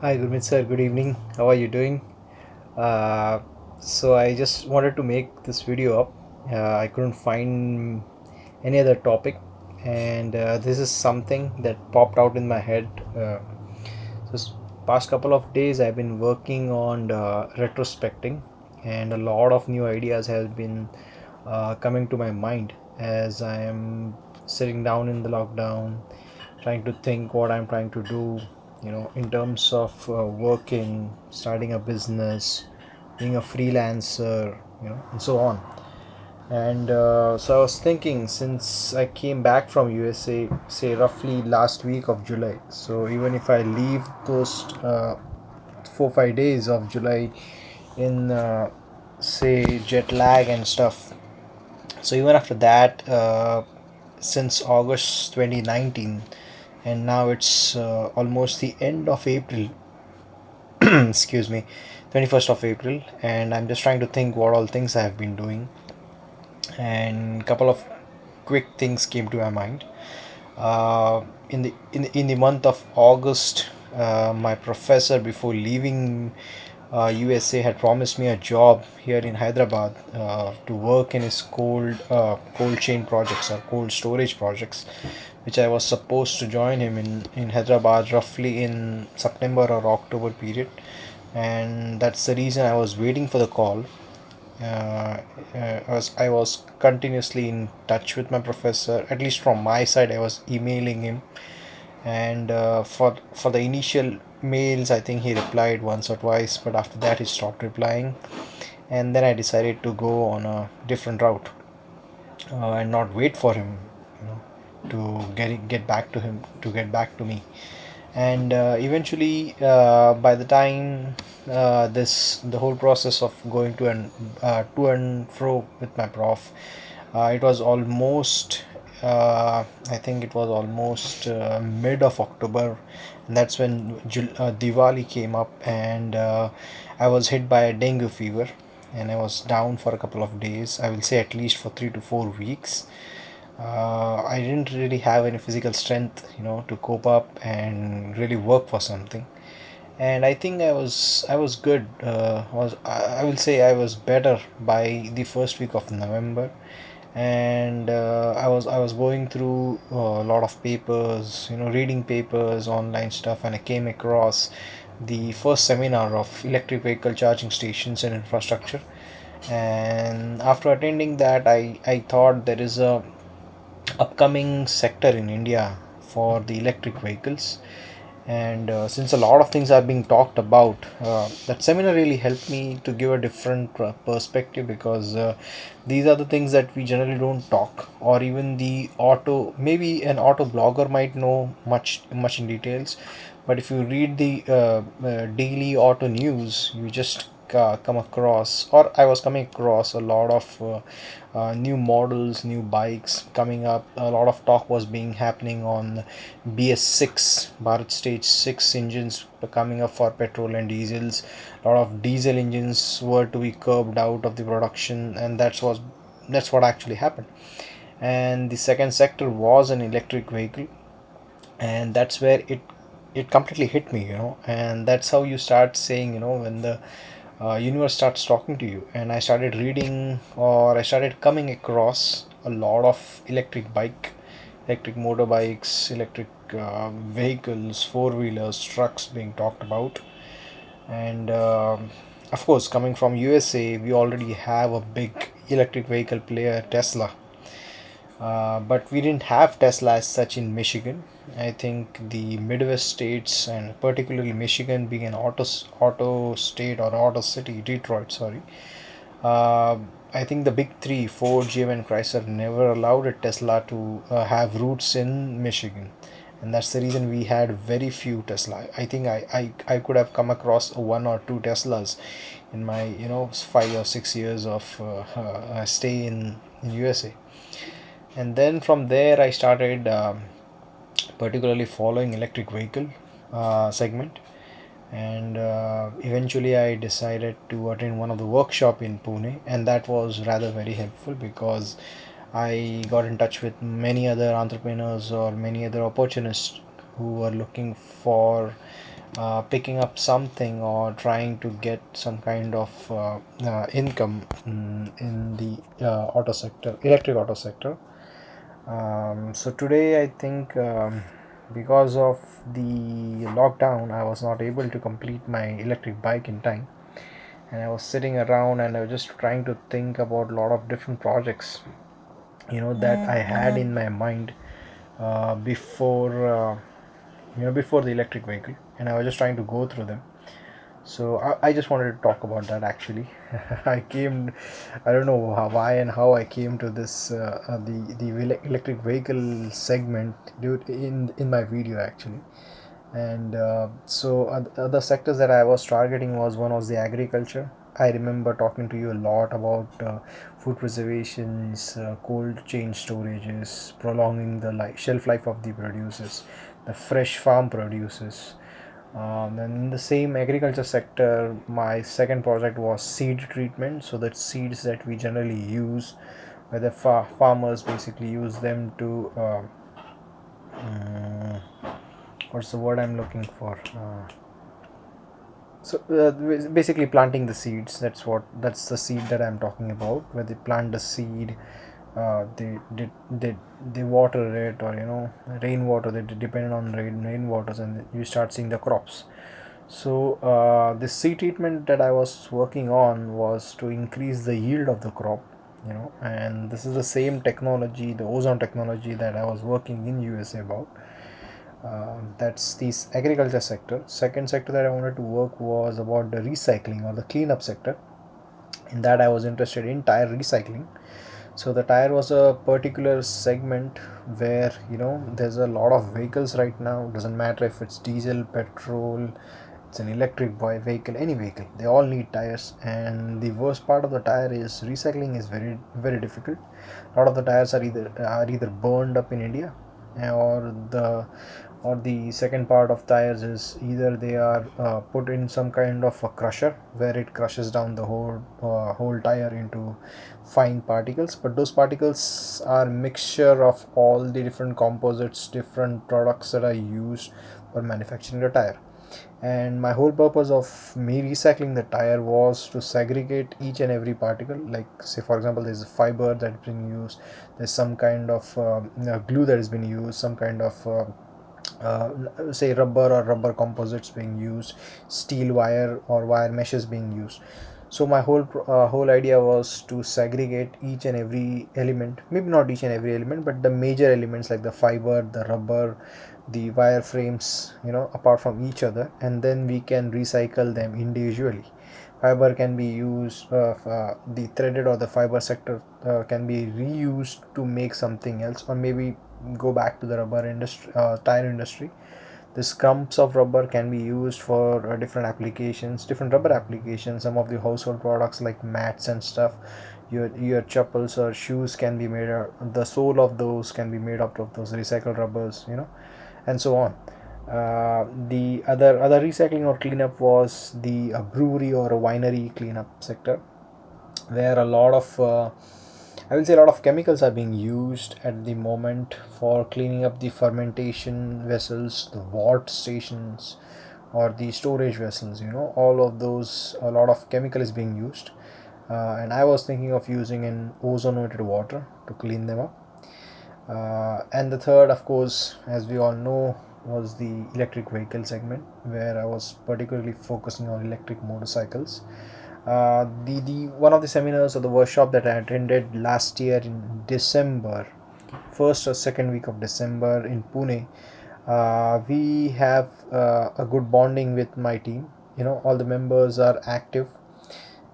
Hi, Gurmeet sir. Good evening. How are you doing? Uh, so I just wanted to make this video up. I couldn't find any other topic, and this is something that popped out in my head. This past couple of days, I've been working on retrospecting, and a lot of new ideas have been coming to my mind as I am sitting down in the lockdown, trying to think what I'm trying to do, in terms of working, starting a business, being a freelancer, and so on. And so I was thinking, since I came back from USA, say roughly last week of July, so even if I leave those 4 5 days of July in say jet lag and stuff, so even after that, since August 2019, and now it's almost the end of April, excuse me, 21st of April, and I'm just trying to think what all things I have been doing, and a couple of quick things came to my mind. In the month of August, my professor, before leaving USA, had promised me a job here in Hyderabad to work in his cold chain projects or cold storage projects, which I was supposed to join him in Hyderabad roughly in September or October period, and that's the reason I was waiting for the call. I was continuously in touch with my professor. At least from my side, I was emailing him, and for the initial mails, I think he replied once or twice, but after that he stopped replying, and then I decided to go on a different route and not wait for him, to get back to him to get back to me. And eventually, by the time this the whole process of going to and fro with my prof, it was almost I think it was almost mid of October, and that's when Diwali came up, and I was hit by a dengue fever, and I was down for a couple of days. I will say at least for 3 to 4 weeks. I didn't really have any physical strength, to cope up and really work for something. And I think I was good. I will say I was better by the first week of November, and I was going through a lot of papers, reading papers, online stuff, and I came across the first seminar of electric vehicle charging stations and infrastructure. And after attending that, I thought there is a upcoming sector in India for the electric vehicles. And since a lot of things are being talked about, that seminar really helped me to give a different perspective, because these are the things that we generally don't talk, or even the auto, maybe an auto blogger might know much in details, but if you read the daily auto news, you just come across, or I was coming across a lot of new models, new bikes coming up. A lot of talk was being happening on BS6, Bharat Stage 6 engines coming up for petrol and diesels. A lot of diesel engines were to be curbed out of the production, and that's what actually happened. And the second sector was an electric vehicle, and that's where it completely hit me, and that's how you start saying, when the universe starts talking to you. And I started reading, or I started coming across a lot of electric motorbikes, electric vehicles, four-wheelers, trucks being talked about. And of course, coming from USA, we already have a big electric vehicle player, Tesla. But we didn't have Tesla as such in Michigan. I think the Midwest states, and particularly Michigan being an auto state or auto city, Detroit, sorry. Uh, I think the big three, Ford, GM, and Chrysler, never allowed a Tesla to have roots in Michigan, and that's the reason we had very few Tesla. I think I could have come across one or two Teslas in my 5 or 6 years of stay in USA. And then from there I started particularly following electric vehicle segment, and eventually I decided to attend one of the workshop in Pune, and that was rather very helpful, because I got in touch with many other entrepreneurs or many other opportunists who were looking for picking up something or trying to get some kind of income in the auto sector, electric auto sector. So today I think, because of the lockdown, I was not able to complete my electric bike in time, and I was sitting around and I was just trying to think about a lot of different projects, that I had in my mind before the electric vehicle, and I was just trying to go through them. So I just wanted to talk about that actually. I don't know why and how I came to this the electric vehicle segment, dude, in my video actually. And other sectors that I was targeting was one was the agriculture. I remember talking to you a lot about food preservations, cold chain storages, prolonging the shelf life of the produces, the fresh farm produces. And in the same agriculture sector, my second project was seed treatment. So that seeds that we generally use, where the farmers basically use them to um, what's the word I'm looking for? Basically planting the seeds. That's the seed that I'm talking about. Where they plant the seed, they water it, or rainwater. They depend on rainwaters, and you start seeing the crops. So the seed treatment that I was working on was to increase the yield of the crop. And this is the same technology, the ozone technology, that I was working in USA about. That's the agriculture sector. Second sector that I wanted to work was about the recycling or the cleanup sector. In that, I was interested in tire recycling. So the tire was a particular segment where there's a lot of vehicles right now. Doesn't matter if it's diesel, petrol, it's an electric vehicle, any vehicle, they all need tires. And the worst part of the tire is recycling is very very difficult. A lot of the tires are either burned up in India, or the second part of tires is either they are put in some kind of a crusher where it crushes down the whole tire into fine particles. But those particles are mixture of all the different composites, different products that are used for manufacturing the tire. And my whole purpose of me recycling the tire was to segregate each and every particle. Like, say for example, there's a fiber that's been used, there's some kind of glue that has been used, some kind of say rubber or rubber composites being used, steel wire or wire meshes being used. So my whole idea was to segregate each and every element, maybe not each and every element, but the major elements like the fiber, the rubber, the wire frames, apart from each other, and then we can recycle them individually. Fiber can be used, the threaded or the fiber sector can be reused to make something else, or maybe go back to the rubber industry, tire industry. The scrumps of rubber can be used for different rubber applications. Some of the household products like mats and stuff, your chappals or shoes can be made out, the sole of those can be made out of those recycled rubbers, and so on. The other recycling or cleanup was the brewery or a winery cleanup sector, where I will say a lot of chemicals are being used at the moment for cleaning up the fermentation vessels, the wort stations, or the storage vessels. All of those, a lot of chemical is being used, and I was thinking of using an ozonated water to clean them up. And the third, of course, as we all know, was the electric vehicle segment, where I was particularly focusing on electric motorcycles. The one of the seminars or the workshop that I attended last year in December, first or second week of December in Pune, we have a good bonding with my team. All the members are active,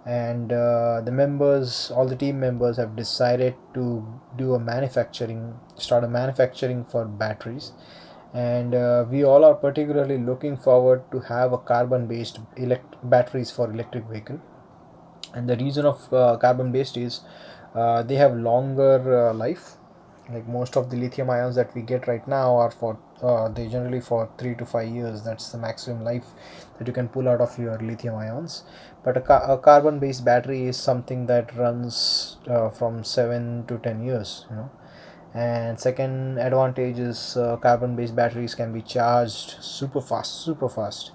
and all the team members have decided to start a manufacturing for batteries. And we all are particularly looking forward to have a carbon based batteries for electric vehicle. And the reason of carbon based is they have longer life. Like most of the lithium ions that we get right now are for they generally for 3 to 5 years. That's the maximum life that you can pull out of your lithium ions. But a carbon based battery is something that runs from 7 to 10 years. And second advantage is carbon based batteries can be charged super fast, super fast.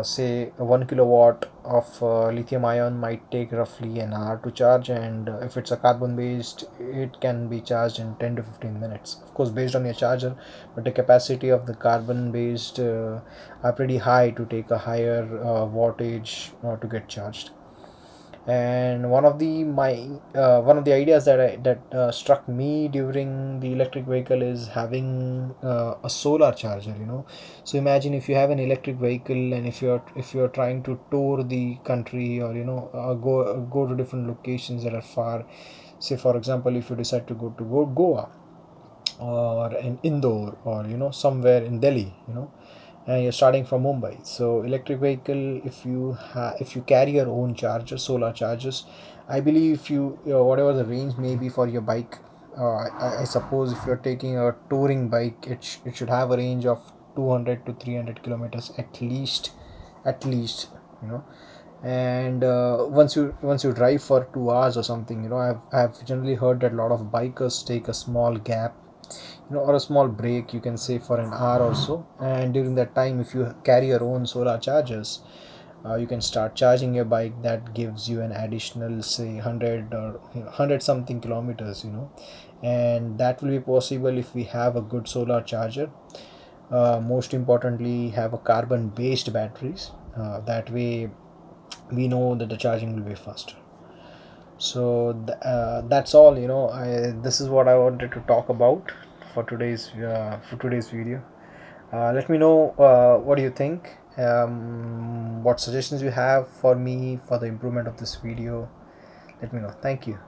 say 1 kilowatt of lithium ion might take roughly an hour to charge, and if it's a carbon based, it can be charged in 10 to 15 minutes, of course based on your charger. But the capacity of the carbon based are pretty high to take a higher wattage to get charged. And one of the ideas that struck me during the electric vehicle is having a solar charger, so imagine if you have an electric vehicle, and if you're trying to tour the country, or go to different locations that are far. Say for example, if you decide to go Goa, or in Indore, or somewhere in Delhi, and you're starting from Mumbai. So electric vehicle, if you carry your own charger, solar chargers, I believe if whatever the range may be for your bike, I suppose if you're taking a touring bike, it should have a range of 200 to 300 kilometers at least, you know. And once you drive for 2 hours or something, I've generally heard that a lot of bikers take a small gap, or a small break, you can say, for an hour or so. And during that time, if you carry your own solar chargers, you can start charging your bike. That gives you an additional, say, 100 or 100 something kilometers, and that will be possible if we have a good solar charger. Most importantly, have a carbon based batteries. That way we know that the charging will be faster. So that's all. This is what I wanted to talk about for today's video. Let me know what do you think, what suggestions you have for me for the improvement of this video. Let me know. Thank you.